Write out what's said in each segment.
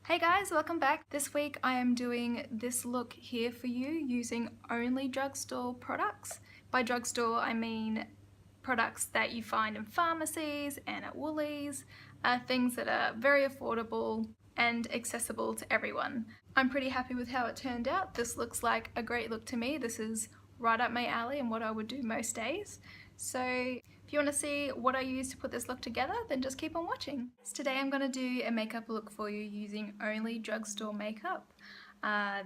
Hey guys, welcome back. This week I am doing this look here for you using only drugstore products. By drugstore I mean products that you find in pharmacies and at Woolies, things that are very affordable and accessible to everyone. I'm pretty happy with how it turned out. This looks like a great look to me. This is right up my alley and what I would do most days. So if you want to see what I use to put this look together, then just keep on watching. Today I'm going to do a makeup look for you using only drugstore makeup.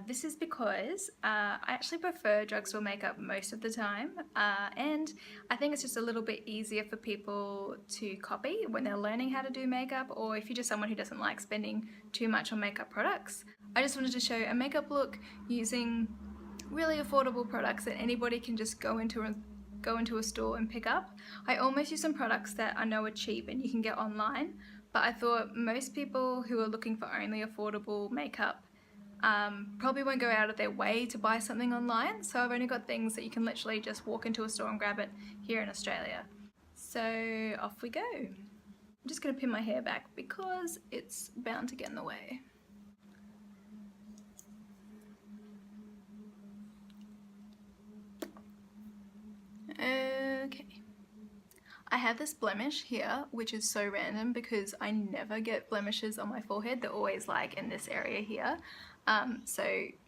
This is because I actually prefer drugstore makeup most of the time, and I think it's just a little bit easier for people to copy when they're learning how to do makeup, or if you're just someone who doesn't like spending too much on makeup products. I just wanted to show a makeup look using really affordable products that anybody can just go into a store and pick up. I almost use some products that I know are cheap and you can get online, but I thought most people who are looking for only affordable makeup probably won't go out of their way to buy something online, so I've only got things that you can literally just walk into a store and grab it here in Australia. So off we go. I'm just going to pin my hair back because it's bound to get in the way. Okay. I have this blemish here, which is so random because I never get blemishes on my forehead. They're always like in this area here. So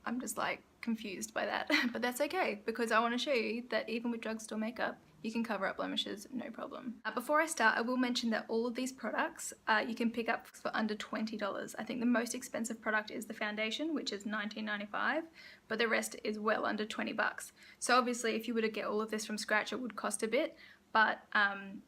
I'm just like confused by that, but that's okay because I want to show you that even with drugstore makeup, you can cover up blemishes, no problem. Before I start, I will mention that all of these products you can pick up for under $20. I think the most expensive product is the foundation, which is $19.95, but the rest is well under 20 bucks. So obviously if you were to get all of this from scratch, it would cost a bit, but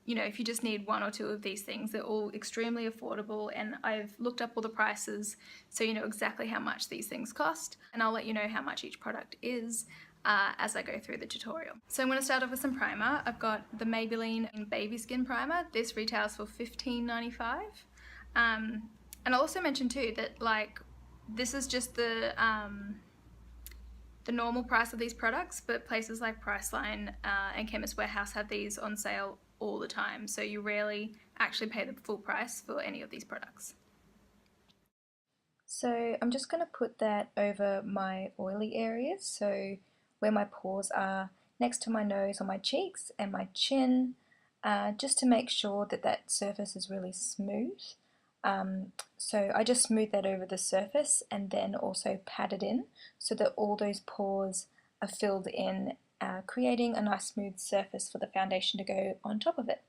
you know, if you just need one or two of these things, they're all extremely affordable, and I've looked up all the prices so you know exactly how much these things cost, and I'll let you know how much each product is as I go through the tutorial. So I'm going to start off with some primer. I've got the Maybelline Baby Skin Primer. This retails for $15.95. And I'll also mention too that like this is just the normal price of these products, but places like Priceline and Chemist Warehouse have these on sale all the time, so you rarely actually pay the full price for any of these products. So I'm just going to put that over my oily areas, so where my pores are, next to my nose, on my cheeks and my chin, just to make sure that that surface is really smooth. So I just smooth that over the surface and then also pat it in so that all those pores are filled in, creating a nice smooth surface for the foundation to go on top of it.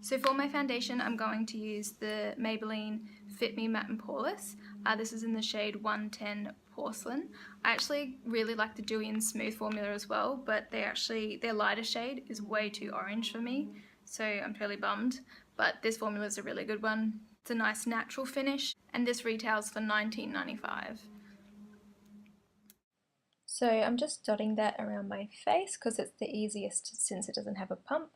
So for my foundation, I'm going to use the Maybelline FITme Matte and Poreless. This is in the shade 110 Porcelain. I actually really like the Dewy and Smooth formula as well, but their lighter shade is way too orange for me, so I'm totally bummed. But this formula is a really good one. It's a nice natural finish, and this retails for $19.95. So I'm just dotting that around my face because it's the easiest since it doesn't have a pump.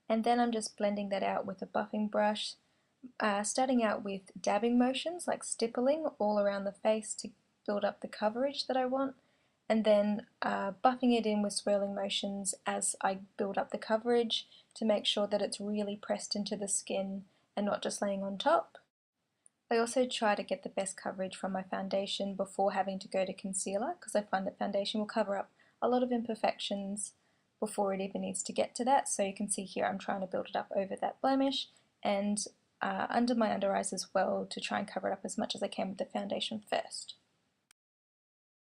And then I'm just blending that out with a buffing brush, starting out with dabbing motions like stippling all around the face to build up the coverage that I want, and then buffing it in with swirling motions as I build up the coverage to make sure that it's really pressed into the skin and not just laying on top. I also try to get the best coverage from my foundation before having to go to concealer, because I find that foundation will cover up a lot of imperfections before it even needs to get to that. So you can see here I'm trying to build it up over that blemish and under my under eyes as well, to try and cover it up as much as I can with the foundation first.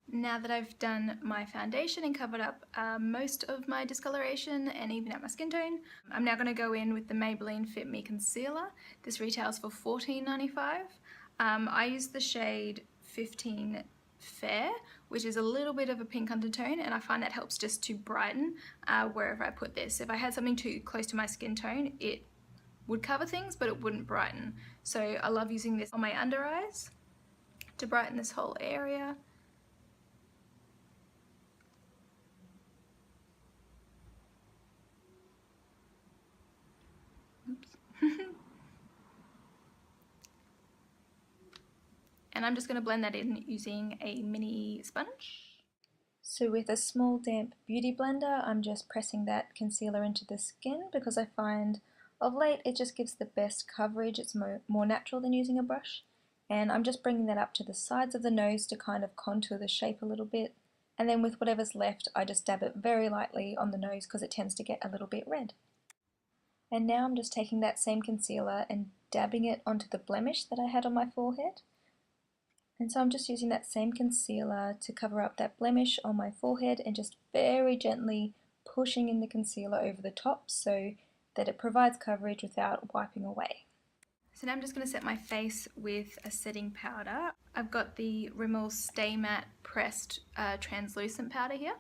Now that I've done my foundation and covered up most of my discoloration and even out my skin tone, I'm now going to go in with the Maybelline FITme Concealer. This retails for $14.95. I use the shade 15 Fair, which is a little bit of a pink undertone, and I find that helps just to brighten wherever I put this. If I had something too close to my skin tone, it would cover things, but it wouldn't brighten. So I love using this on my under eyes to brighten this whole area. And I'm just going to blend that in using a mini sponge. So with a small damp beauty blender, I'm just pressing that concealer into the skin because I find Of late, it just gives the best coverage. It's more natural than using a brush. And I'm just bringing that up to the sides of the nose to kind of contour the shape a little bit. And then with whatever's left, I just dab it very lightly on the nose because it tends to get a little bit red. And now I'm just taking that same concealer and dabbing it onto the blemish that I had on my forehead. And so I'm just using that same concealer to cover up that blemish on my forehead and just very gently pushing in the concealer over the top so that it provides coverage without wiping away. So now I'm just going to set my face with a setting powder. I've got the Rimmel Stay Matte Pressed Translucent Powder here.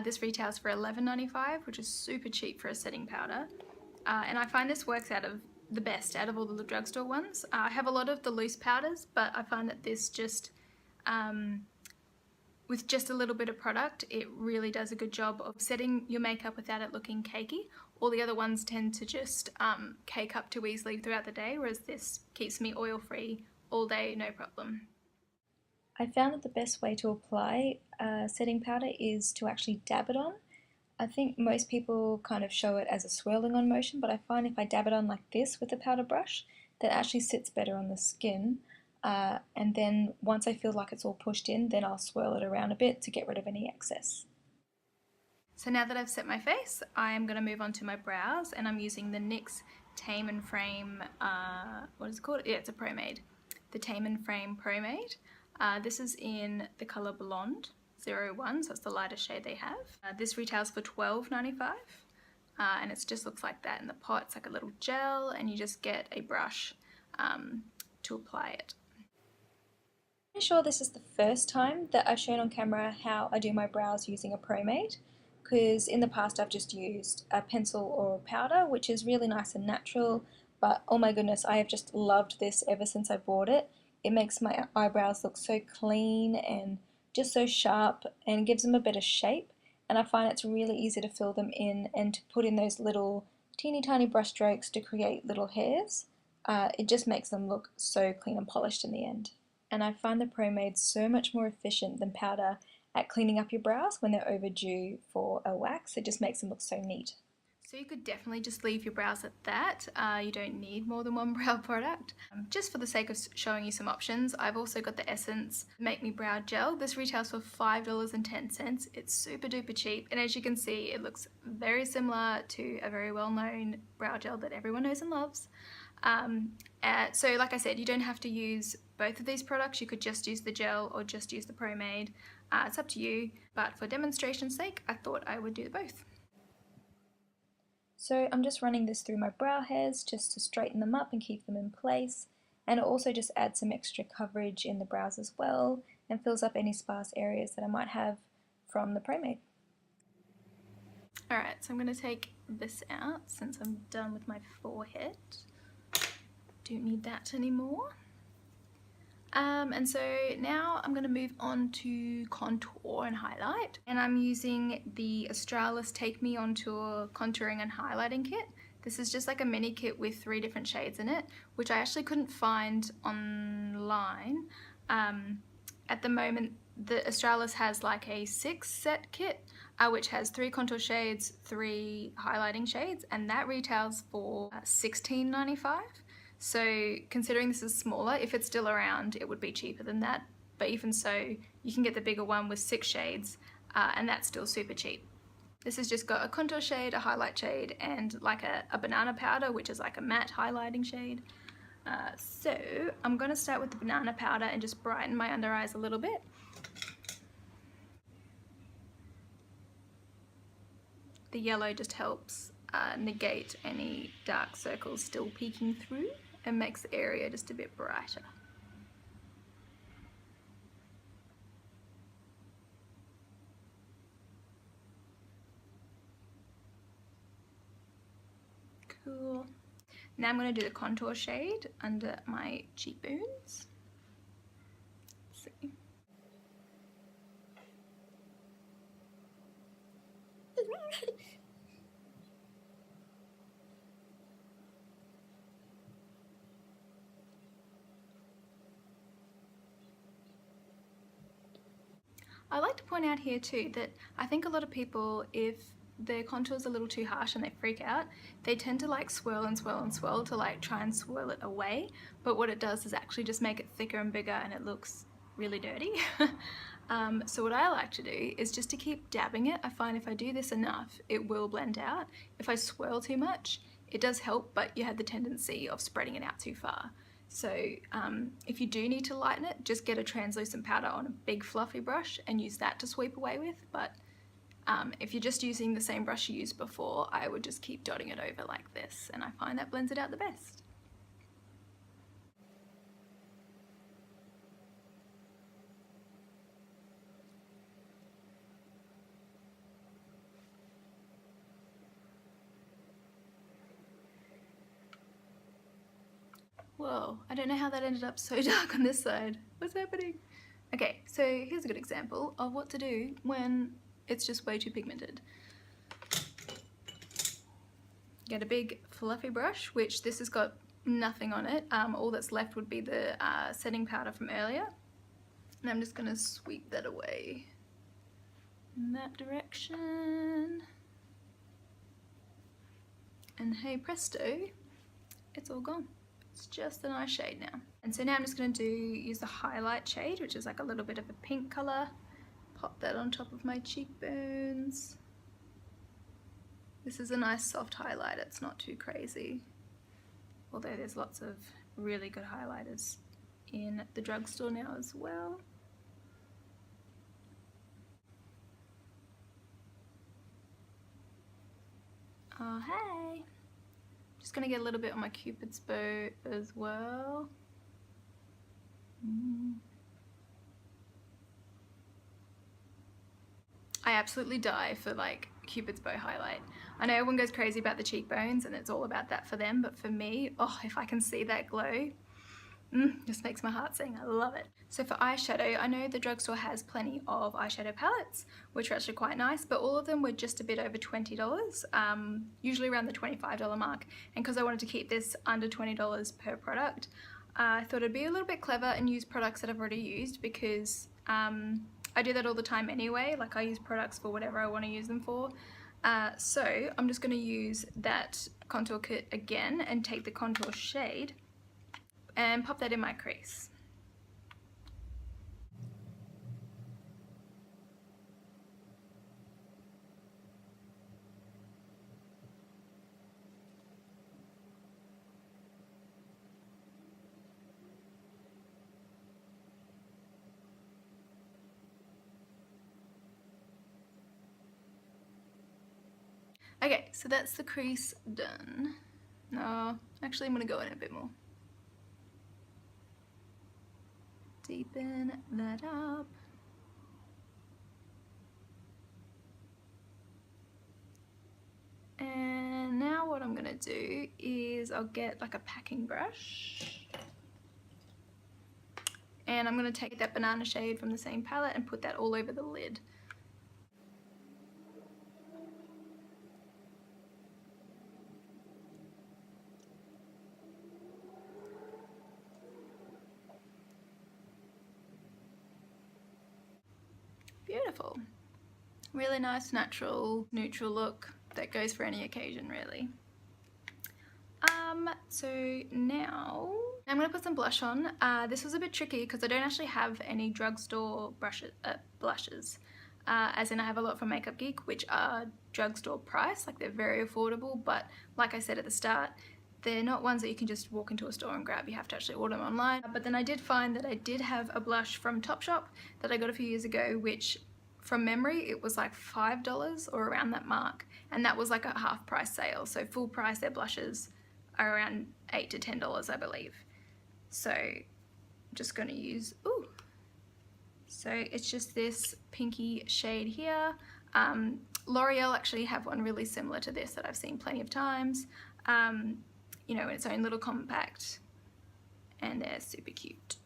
This retails for $11.95, which is super cheap for a setting powder. And I find this works out of the best out of all the drugstore ones. I have a lot of the loose powders, but I find that this just, with just a little bit of product, it really does a good job of setting your makeup without it looking cakey. All the other ones tend to just cake up too easily throughout the day, whereas this keeps me oil free all day, no problem. I found that the best way to apply setting powder is to actually dab it on. I think most people kind of show it as a swirling on motion, but I find if I dab it on like this with a powder brush, that actually sits better on the skin. And then once I feel like it's all pushed in, then I'll swirl it around a bit to get rid of any excess. So now that I've set my face, I am going to move on to my brows, and I'm using the NYX Tame and Frame, what is it called? Yeah, it's a Promade. The Tame and Frame Promade. This is in the colour Blonde 01, so it's the lightest shade they have. This retails for $12.95, and it just looks like that in the pot. It's like a little gel, and you just get a brush to apply it. I'm sure this is the first time that I've shown on camera how I do my brows using a Promade, because in the past I've just used a pencil or a powder, which is really nice and natural, but oh my goodness, I have just loved this ever since I bought it. It makes my eyebrows look so clean and just so sharp and gives them a better shape, and I find it's really easy to fill them in and to put in those little teeny tiny brush strokes to create little hairs. It just makes them look so clean and polished in the end. And I find the Promade so much more efficient than powder at cleaning up your brows when they're overdue for a wax. It just makes them look so neat. So you could definitely just leave your brows at that. You don't need more than one brow product. Just for the sake of showing you some options, I've also got the Essence Make Me Brow Gel. This retails for $5.10. It's super duper cheap, and as you can see, it looks very similar to a very well-known brow gel that everyone knows and loves. So like I said, you don't have to use both of these products. You could just use the gel or just use the Promade. It's up to you, but for demonstration's sake, I thought I would do both. So I'm just running this through my brow hairs just to straighten them up and keep them in place, and it also just adds some extra coverage in the brows as well and fills up any sparse areas that I might have from the Promade. Alright, so I'm going to take this out since I'm done with my forehead. Don't need that anymore. And so now I'm going to move on to contour and highlight, and I'm using the Australis Take Me On Tour Contouring and Highlighting Kit. This is just like a mini kit with 3 different shades in it, which I actually couldn't find online. At the moment, the Australis has like a 6-set kit, which has 3 contour shades, 3 highlighting shades, and that retails for $16.95. So considering this is smaller, if it's still around, it would be cheaper than that. But even so, you can get the bigger one with 6 shades, and that's still super cheap. This has just got a contour shade, a highlight shade, and like a banana powder, which is like a matte highlighting shade. So I'm going to start with the banana powder and just brighten my under eyes a little bit. The yellow just helps negate any dark circles still peeking through and makes the area just a bit brighter. Cool. Now I'm going to do the contour shade under my cheekbones. Let's see. I like to point out here too that I think a lot of people, if their contour's a little too harsh and they freak out, they tend to like swirl and swirl and swirl to like try and swirl it away, but what it does is actually just make it thicker and bigger and it looks really dirty. So what I like to do is just to keep dabbing it. I find if I do this enough, it will blend out. If I swirl too much, it does help, but you have the tendency of spreading it out too far. So if you do need to lighten it, just get a translucent powder on a big fluffy brush and use that to sweep away with. But if you're just using the same brush you used before, I would just keep dotting it over like this, and I find that blends it out the best. Whoa, I don't know how that ended up so dark on this side. What's happening? Okay, so here's a good example of what to do when it's just way too pigmented. Get a big fluffy brush, which this has got nothing on it. All that's left would be the setting powder from earlier. And I'm just gonna sweep that away in that direction. And hey presto, it's all gone. It's just a nice shade now. And so now I'm just going to use the highlight shade, which is like a little bit of a pink colour. Pop that on top of my cheekbones. This is a nice soft highlight, it's not too crazy. Although there's lots of really good highlighters in the drugstore now as well. Oh hey! Just going to get a little bit on my Cupid's bow as well. I absolutely die for like Cupid's bow highlight. I know everyone goes crazy about the cheekbones and it's all about that for them, but for me, oh, if I can see that glow, just makes my heart sing. I love it. So for eyeshadow, I know the drugstore has plenty of eyeshadow palettes, which are actually quite nice, but all of them were just a bit over $20, usually around the $25 mark. And because I wanted to keep this under $20 per product, I thought it'd be a little bit clever and use products that I've already used, because I do that all the time anyway. Like I use products for whatever I want to use them for. So I'm just going to use that contour kit again and take the contour shade and pop that in my crease. Okay, so that's the crease done. No, actually I'm going to go in a bit more. Deepen that up. And now what I'm going to do is I'll get like a packing brush. And I'm going to take that banana shade from the same palette and put that all over the lid. Beautiful. Really nice, natural, neutral look that goes for any occasion, really. So now I'm going to put some blush on. This was a bit tricky because I don't actually have any drugstore blushes. As in I have a lot from Makeup Geek, which are drugstore price, like they're very affordable, but like I said at the start, they're not ones that you can just walk into a store and grab. You have to actually order them online. But then I did find that I did have a blush from Topshop that I got a few years ago, which from memory it was like $5 or around that mark, and that was like a half price sale. So full price their blushes are around $8 to $10 I believe. So I'm just going to use, ooh, so it's just this pinky shade here. L'Oreal actually have one really similar to this that I've seen plenty of times. You know, its own little compact, and they're super cute.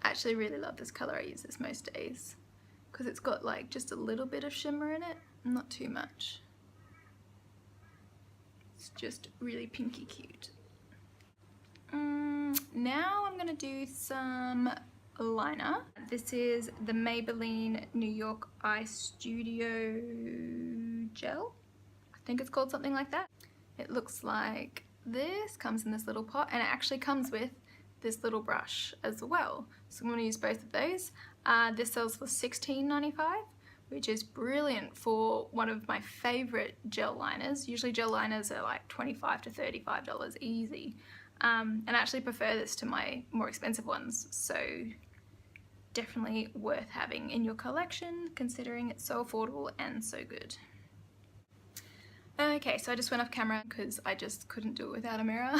I actually really love this color. I use this most days because it's got like just a little bit of shimmer in it, not too much. It's just really pinky cute. Now I'm gonna do some liner. This is the Maybelline New York Eye Studio Gel. I think it's called something like that. It looks like this, comes in this little pot, and it actually comes with this little brush as well. So I'm going to use both of those. This sells for $16.95, which is brilliant for one of my favorite gel liners. Usually gel liners are like $25 to $35 easy. And I actually prefer this to my more expensive ones. So definitely worth having in your collection, considering it's so affordable and so good. Okay, so I just went off camera because I just couldn't do it without a mirror.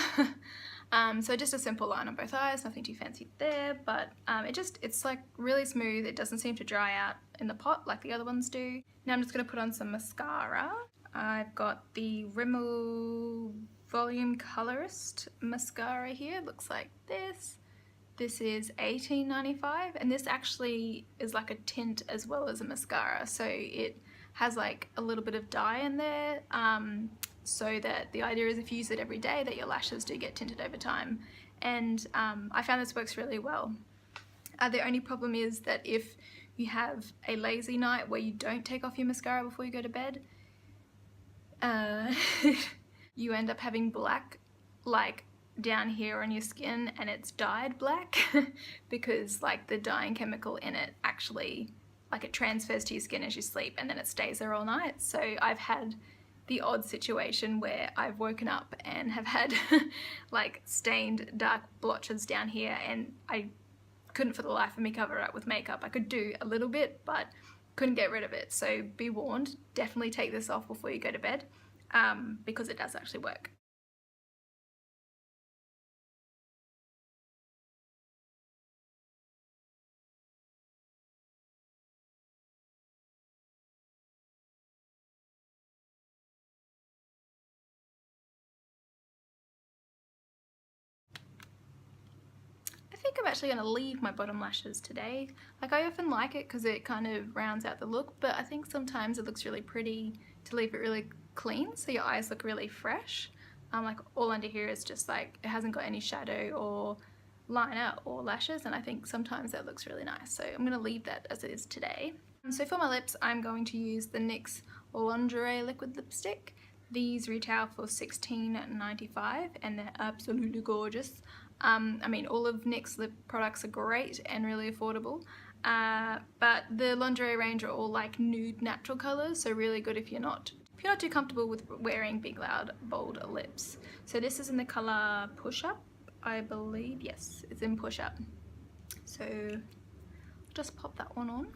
So just a simple line on both eyes, nothing too fancy there, but it's like really smooth. It doesn't seem to dry out in the pot like the other ones do. Now I'm just going to put on some mascara. I've got the Rimmel Volume Colorist mascara here. It looks like this. This is $18.95, and this actually is like a tint as well as a mascara, so it has like a little bit of dye in there, so that the idea is if you use it every day that your lashes do get tinted over time. And I found this works really well. The only problem is that if you have a lazy night where you don't take off your mascara before you go to bed, you end up having black like down here on your skin, and it's dyed black because like the dyeing chemical in it actually, like, it transfers to your skin as you sleep and then it stays there all night. So I've had the odd situation where I've woken up and have had like stained dark blotches down here, and I couldn't for the life of me cover it up with makeup. I could do a little bit but couldn't get rid of it. So be warned, definitely take this off before you go to bed, because it does actually work. I think I'm actually going to leave my bottom lashes today. Like, I often like it because it kind of rounds out the look, but I think sometimes it looks really pretty to leave it really clean so your eyes look really fresh. Like, all under here is just like, it hasn't got any shadow or liner or lashes, and I think sometimes that looks really nice. So I'm going to leave that as it is today. So for my lips, I'm going to use the NYX Lingerie liquid lipstick. These retail for $16.95 and they're absolutely gorgeous. I mean, all of NYX lip products are great and really affordable, but the lingerie range are all like nude natural colours, so really good if you're not too comfortable with wearing big, loud, bold lips. So this is in the colour Push Up, I believe. Yes, it's in Push Up. So just pop that one on.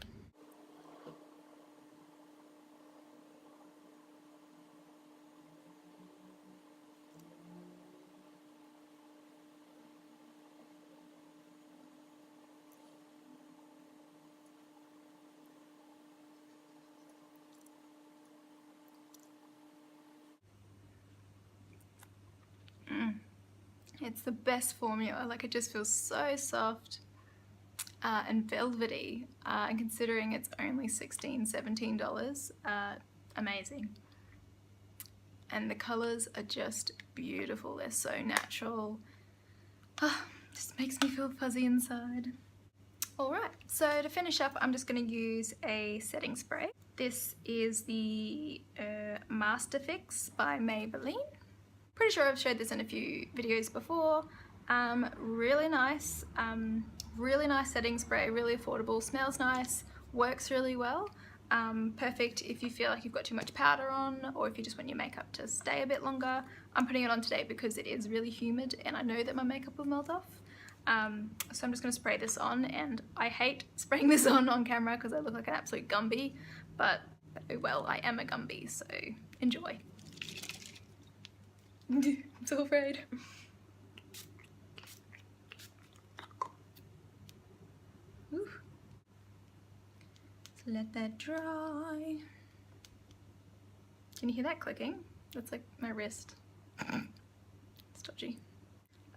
It's the best formula. Like, it just feels so soft and velvety, and considering it's only $16, $17, amazing. And the colours are just beautiful. They're so natural. Just makes me feel fuzzy inside. Alright, so to finish up, I'm just going to use a setting spray. This is the Master Fix by Maybelline. Pretty sure I've showed this in a few videos before. Really nice setting spray, really affordable, smells nice, works really well. Perfect if you feel like you've got too much powder on, or if you just want your makeup to stay a bit longer. I'm putting it on today because it is really humid and I know that my makeup will melt off. So I'm just going to spray this on, and I hate spraying this on camera because I look like an absolute Gumby, but oh well, I am a Gumby, so enjoy. I'm so afraid. Ooh. So let that dry. Can you hear that clicking? That's like my wrist. It's dodgy.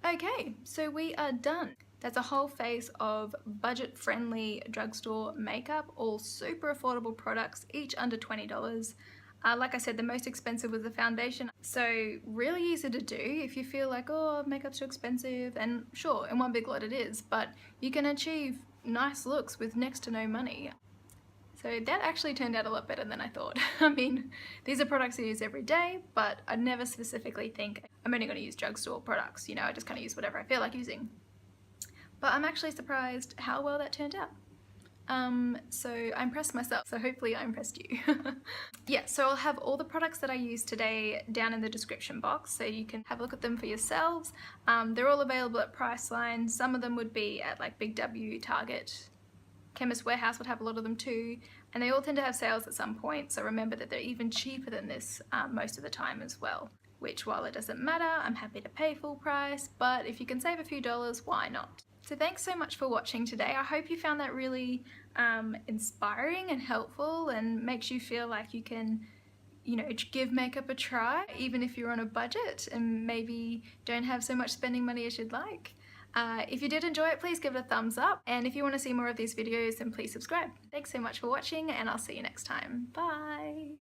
Okay, so we are done. That's a whole face of budget-friendly drugstore makeup, all super affordable products, each under $20. Like I said, the most expensive was the foundation. So really easy to do if you feel like, oh, makeup's too expensive. And sure, in one big lot it is, but you can achieve nice looks with next to no money. So that actually turned out a lot better than I thought. I mean, these are products I use every day, but I never specifically think I'm only going to use drugstore products. You know, I just kind of use whatever I feel like using. But I'm actually surprised how well that turned out. So I impressed myself, so hopefully I impressed you. Yeah, so I'll have all the products that I used today down in the description box so you can have a look at them for yourselves. They're all available at Priceline. Some of them would be at like Big W, Target, Chemist Warehouse would have a lot of them too, and they all tend to have sales at some point, so remember that they're even cheaper than this most of the time as well, which while it doesn't matter, I'm happy to pay full price, but if you can save a few dollars, why not? So thanks so much for watching today. I hope you found that really inspiring and helpful and makes you feel like you can, you know, give makeup a try, even if you're on a budget and maybe don't have so much spending money as you'd like. If you did enjoy it, please give it a thumbs up, and if you want to see more of these videos, then please subscribe. Thanks so much for watching, and I'll see you next time. Bye!